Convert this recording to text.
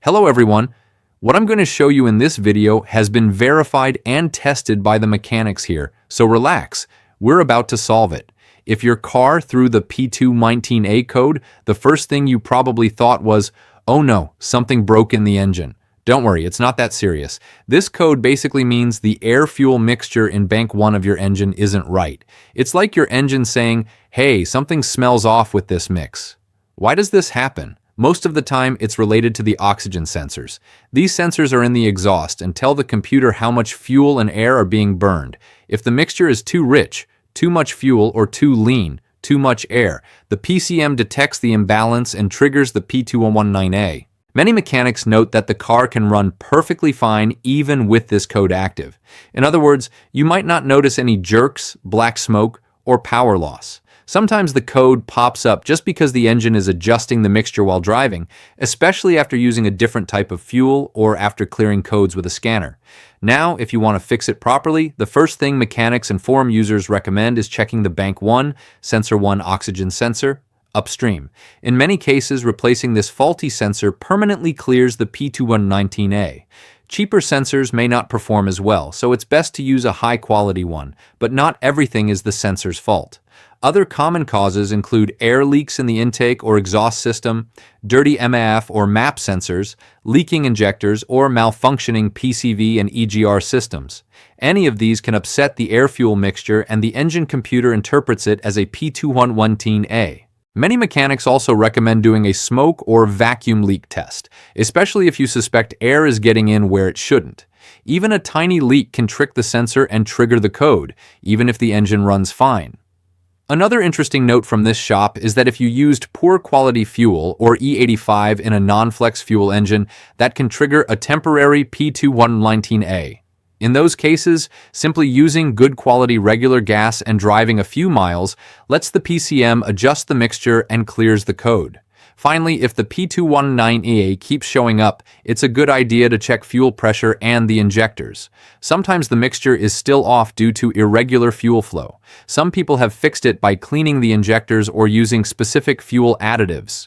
Hello everyone. What I'm going to show you in this video has been verified and tested by the mechanics here, so relax. We're about to solve it. If your car threw the P219A code, the first thing you probably thought was, oh no, something broke in the engine. Don't worry, it's not that serious. This code basically means the air-fuel mixture in bank 1 of your engine isn't right. It's like your engine saying, hey, something smells off with this mix. Why does this happen? Most of the time, it's related to the oxygen sensors. These sensors are in the exhaust and tell the computer how much fuel and air are being burned. If the mixture is too rich, too much fuel, or too lean, too much air, the PCM detects the imbalance and triggers the P219A. Many mechanics note that the car can run perfectly fine even with this code active. In other words, you might not notice any jerks, black smoke, or power loss. Sometimes the code pops up just because the engine is adjusting the mixture while driving, especially after using a different type of fuel or after clearing codes with a scanner. Now, if you want to fix it properly, the first thing mechanics and forum users recommend is checking the Bank 1, Sensor 1 oxygen sensor, upstream. In many cases, replacing this faulty sensor permanently clears the P219A. Cheaper sensors may not perform as well, so it's best to use a high-quality one, but not everything is the sensor's fault. Other common causes include air leaks in the intake or exhaust system, dirty MAF or MAP sensors, leaking injectors, or malfunctioning PCV and EGR systems. Any of these can upset the air-fuel mixture, and the engine computer interprets it as a P219A. Many mechanics also recommend doing a smoke or vacuum leak test, especially if you suspect air is getting in where it shouldn't. Even a tiny leak can trick the sensor and trigger the code, even if the engine runs fine. Another interesting note from this shop is that if you used poor quality fuel or E85 in a non-flex fuel engine, that can trigger a temporary P219A. In those cases, simply using good quality regular gas and driving a few miles lets the PCM adjust the mixture and clears the code. Finally, if the P219A keeps showing up, it's a good idea to check fuel pressure and the injectors. Sometimes the mixture is still off due to irregular fuel flow. Some people have fixed it by cleaning the injectors or using specific fuel additives.